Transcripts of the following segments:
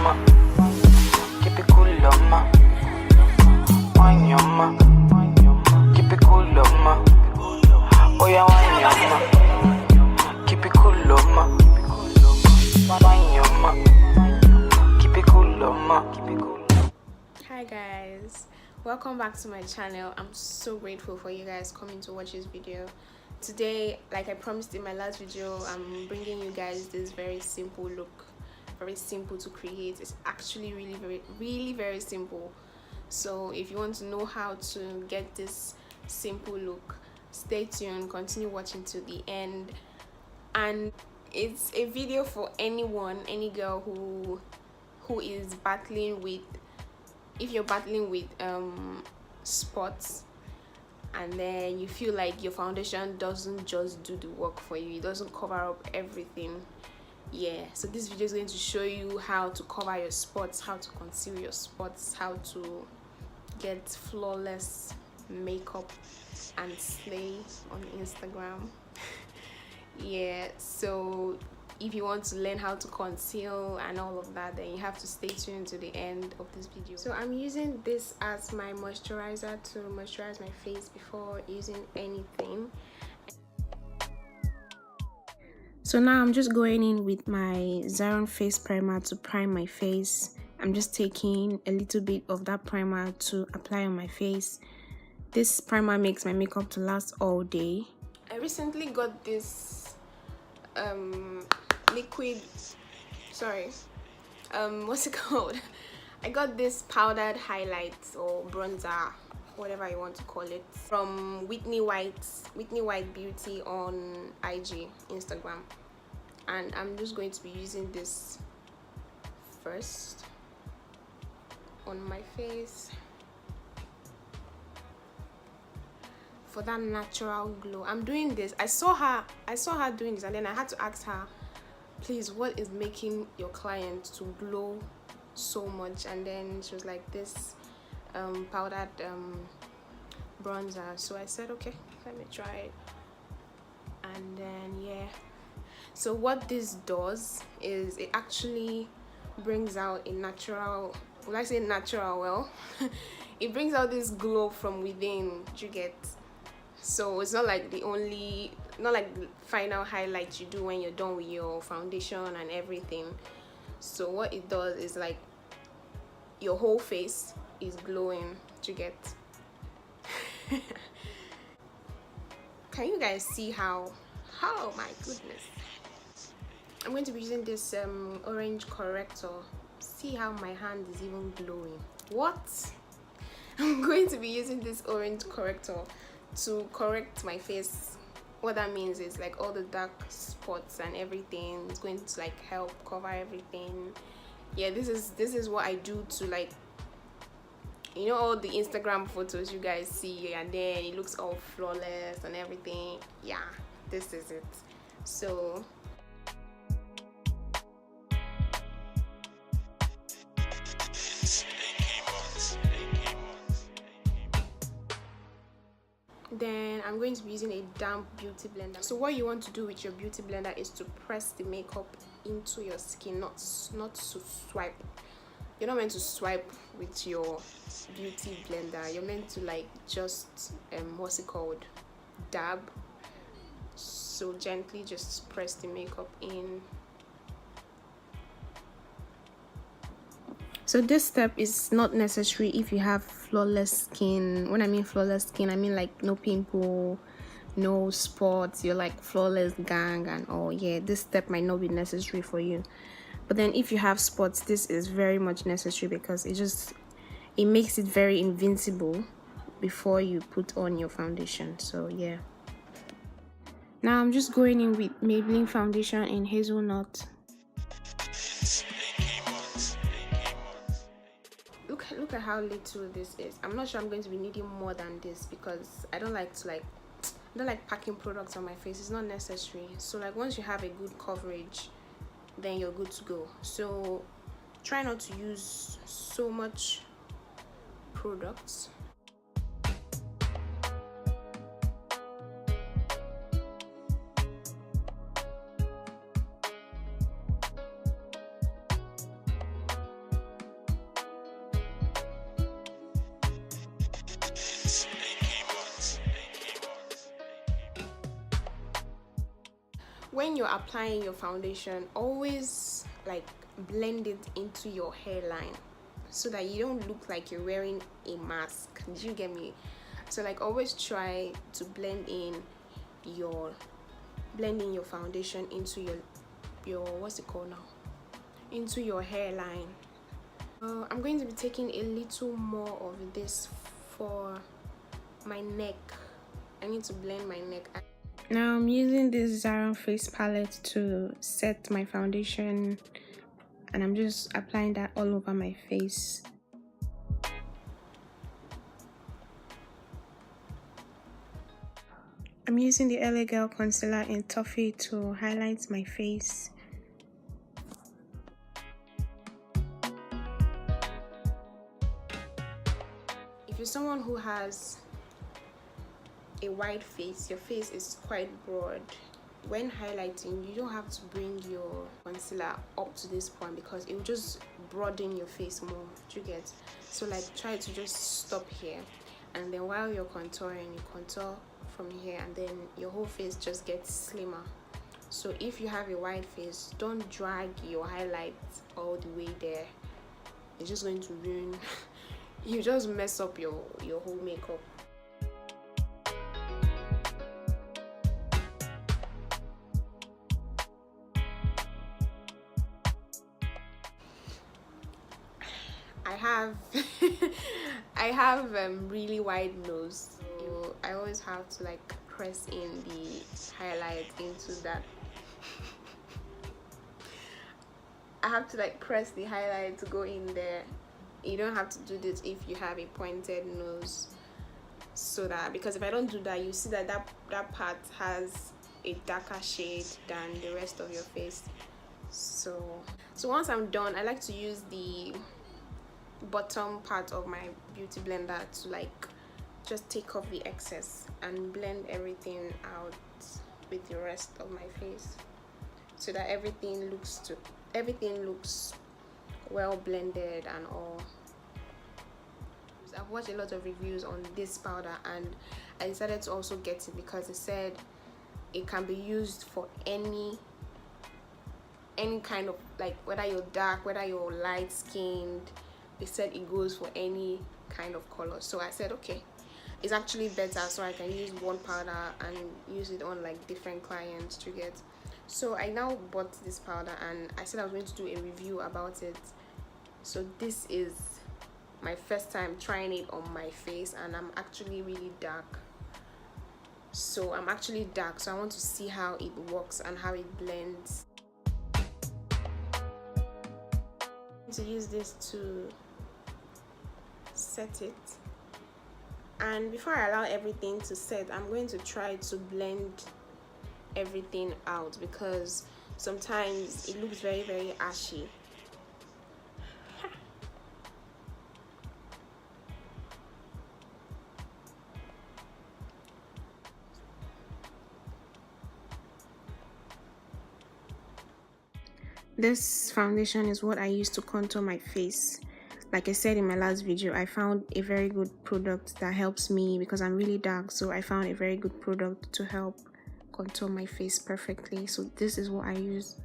Keep it cool, ma. Wine your ma. Keep it cool, ma. Oh yeah, wine your ma. Keep it cool, ma. Wine your ma. Keep it cool, ma. Keep it cool. Hi guys, welcome back to my channel. I'm so grateful for you guys coming to watch this video. Today, like I promised in my last video, I'm bringing you guys this very simple look, very simple to create. It's actually really very simple. So if you want to know how to get this simple look, stay tuned, continue watching to the end. And it's a video for anyone, any girl who is battling with, if you're battling with spots, and then you feel like your foundation doesn't just do the work for you, it doesn't cover up everything. Yeah, so this video is going to show you how to cover your spots, how to conceal your spots, how to get flawless makeup and slay on Instagram. Yeah, so if you want to learn how to conceal and all of that, then you have to stay tuned to the end of this video. So I'm using this as my moisturizer to moisturize my face before using anything. So now I'm just going in with my Zaron face primer to prime my face. I'm just taking a little bit of that primer to apply on my face. This primer makes my makeup to last all day. I recently got this what's it called? I got this powdered highlight or bronzer, whatever you want to call it, from Whitney White Beauty on IG, Instagram. And I'm just going to be using this first on my face for that natural glow. I'm doing this. I saw her doing this, and then I had to ask her, please, what is making your client to glow so much? And then she was like, this powdered bronzer. So I said, okay, let me try it. And then yeah, so what this does is it actually brings out a natural, when I say natural, well it brings out this glow from within. Do you get? So it's not like the final highlight you do when you're done with your foundation and everything. So what it does is like your whole face is glowing. Do you get? Can you guys see how? Oh my goodness. I'm going to be using this orange corrector. See how my hand is even glowing. What? I'm going to be using this orange corrector to correct my face. What that means is like all the dark spots and everything. It's going to like help cover everything. Yeah, this is what I do to, like, you know, all the Instagram photos you guys see and then it looks all flawless and everything. Yeah, this is it. So then I'm going to be using a damp beauty blender. So what you want to do with your beauty blender is to press the makeup into your skin, not to swipe. You're not meant to swipe with your beauty blender. You're meant to like just what's it called, dab. So gently just press the makeup in. So this step is not necessary if you have flawless skin. When I mean flawless skin, I mean like no pimple, no spots, you're like flawless gang and all. Yeah, this step might not be necessary for you. But then if you have spots, this is very much necessary because it makes it very invincible before you put on your foundation. So yeah. Now I'm just going in with Maybelline foundation in hazelnut. Look at how little this is. I'm not sure I'm going to be needing more than this because I don't like packing products on my face. It's not necessary. So like once you have a good coverage, then you're good to go. So try not to use so much products. when you're applying your foundation, always like blend it into your hairline so that you don't look like you're wearing a mask. Do you get me? So like always try to blend in your foundation into your what's it called now, into your hairline. I'm going to be taking a little more of this for my neck. I need to blend my neck. Now I'm using this Zaron face palette to set my foundation, and I'm just applying that all over my face. I'm using the LA Girl concealer in Toffee to highlight my face. If you're someone who has a wide face, your face is quite broad, when highlighting you don't have to bring your concealer up to this point because it will just broaden your face more. Do you get? So like try to just stop here, and then while you're contouring, you contour from here, and then your whole face just gets slimmer. So if you have a wide face, don't drag your highlights all the way there. It's just going to ruin you just mess up your whole makeup. I have really wide nose, so I always have to like press in the highlight into that. I have to like press the highlight to go in there. You don't have to do this if you have a pointed nose, so that, because if I don't do that, you see that that part has a darker shade than the rest of your face. So once I'm done, I like to use the bottom part of my beauty blender to like just take off the excess and blend everything out with the rest of my face, so that everything looks well blended and all. I've watched a lot of reviews on this powder, and I decided to also get it because it said it can be used for any kind of, like, whether you're dark, whether you're light skinned. They said it goes for any kind of color. So I said okay, it's actually better, so I can use one powder and use it on like different clients to get. So I now bought this powder, and I said I was going to do a review about it. So this is my first time trying it on my face, and I'm actually really dark. So I want to see how it works and how it blends. To use this to set it, and before I allow everything to set, I'm going to try to blend everything out because sometimes it looks very, very ashy. This foundation is what I use to contour my face. Like I said in my last video, I found a very good product that helps me because I'm really dark, so I found a very good product to help contour my face perfectly. So this is what I use.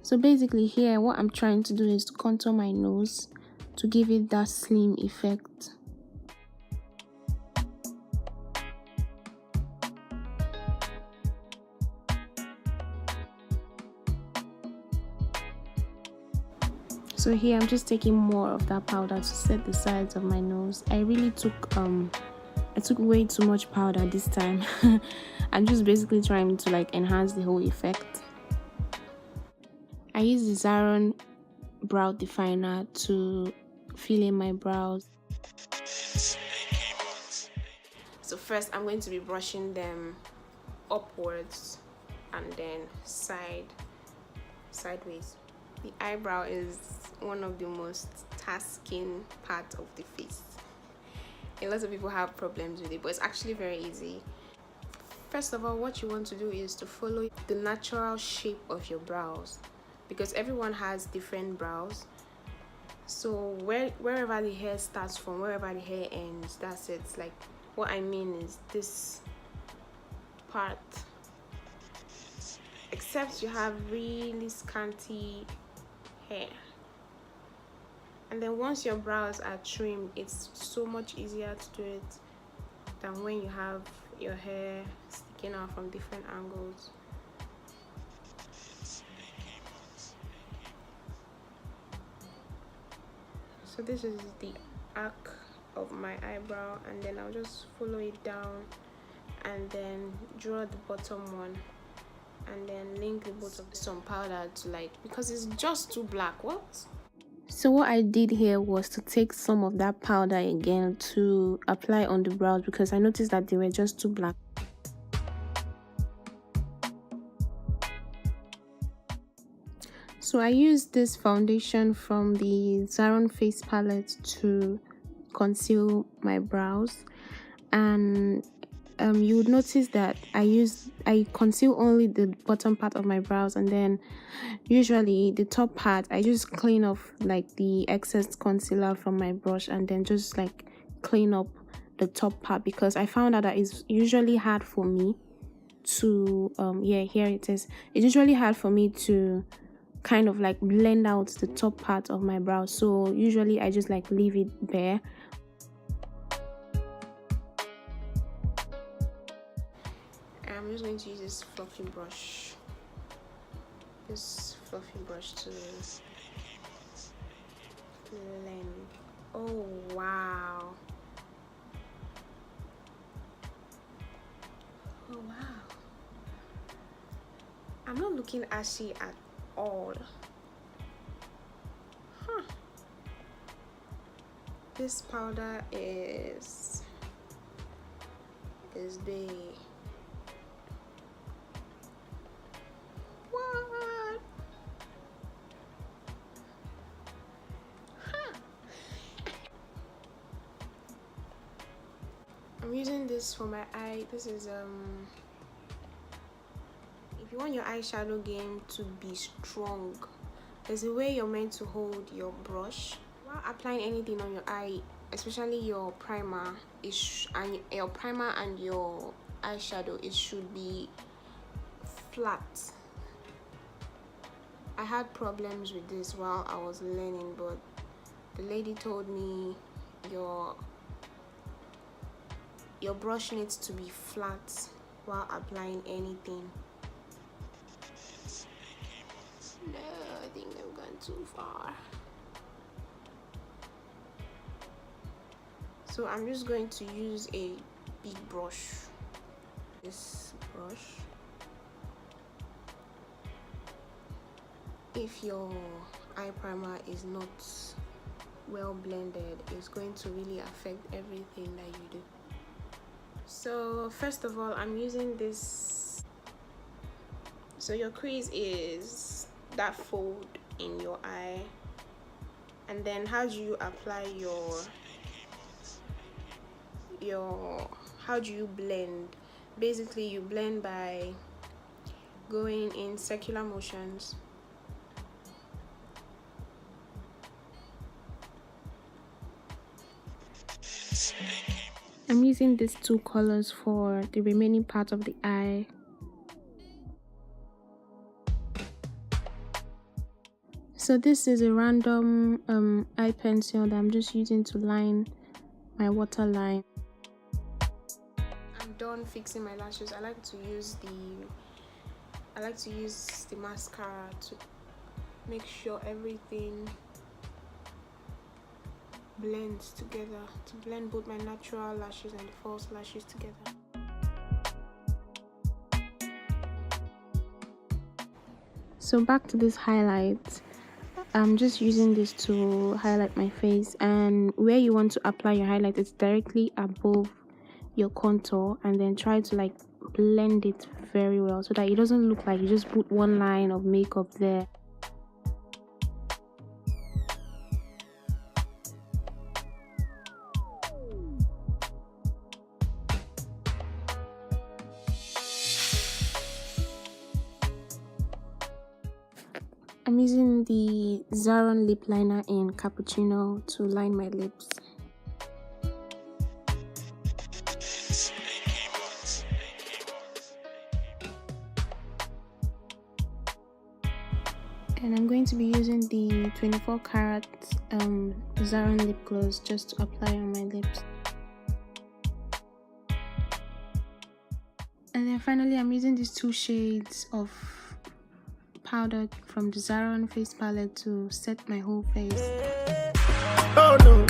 So basically here, what I'm trying to do is to contour my nose to give it that slim effect. So here I'm just taking more of that powder to set the sides of my nose. I really took I took way too much powder this time. I'm just basically trying to like enhance the whole effect. I use the Zaron brow definer to fill in my brows. So first I'm going to be brushing them upwards and then sideways. The eyebrow is one of the most tasking parts of the face. A lot of people have problems with it, but it's actually very easy. First of all, what you want to do is to follow the natural shape of your brows, because everyone has different brows. So wherever the hair starts from, wherever the hair ends, that's it. Like, what I mean is this part, except you have really scanty hair. And then once your brows are trimmed, it's so much easier to do it than when you have your hair sticking out from different angles. So this is the arc of my eyebrow, and then I'll just follow it down and then draw the bottom one, and then link the bottom with some powder to, like, because it's just too black. What? So what I did here was to take some of that powder again to apply on the brows, because I noticed that they were just too black. So I used this foundation from the Zaron face palette to conceal my brows, and you would notice that I conceal only the bottom part of my brows, and then usually the top part I just clean off like the excess concealer from my brush, and then just like clean up the top part, because I found out that it's usually hard for me to yeah, here it is. It's usually hard for me to kind of like blend out the top part of my brow, so usually I just like leave it bare. I'm just going to use this fluffy brush to blend. Oh wow, oh wow, I'm not looking ashy at all. This powder is big. What? I'm using this for my eye. This is if you want your eyeshadow game to be strong, there's a way you're meant to hold your brush while applying anything on your eye, especially your primer. Your primer and your eyeshadow, it should be flat. I had problems with this while I was learning, but the lady told me your brush needs to be flat while applying anything. No, I think I've gone too far. So I'm just going to use a big brush. This brush. If your eye primer is not well blended, it's going to really affect everything that you do. So first of all, I'm using this. So your crease is that fold in your eye, and then how do you apply how do you blend? Basically, you blend by going in circular motions. I'm using these two colors for the remaining part of the eye. So this is a random eye pencil that I'm just using to line my waterline. I'm done fixing my lashes. I like to use the mascara to make sure everything blends together, to blend both my natural lashes and the false lashes together. So back to this highlight. I'm just using this to highlight my face, and where you want to apply your highlight, it's directly above your contour, and then try to like blend it very well so that it doesn't look like you just put one line of makeup there. I'm using the Zaron lip liner in Cappuccino to line my lips. And I'm going to be using the 24 karat Zaron lip gloss just to apply on my lips. And then finally, I'm using these 2 shades of powder from the Zaron face palette to set my whole face. Oh no,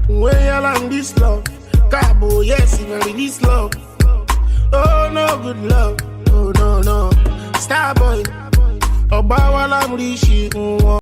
when you land this love, Cabo, yes, even this love. Oh no, good love. Oh no, no, Starboy. Oba wala mrishi.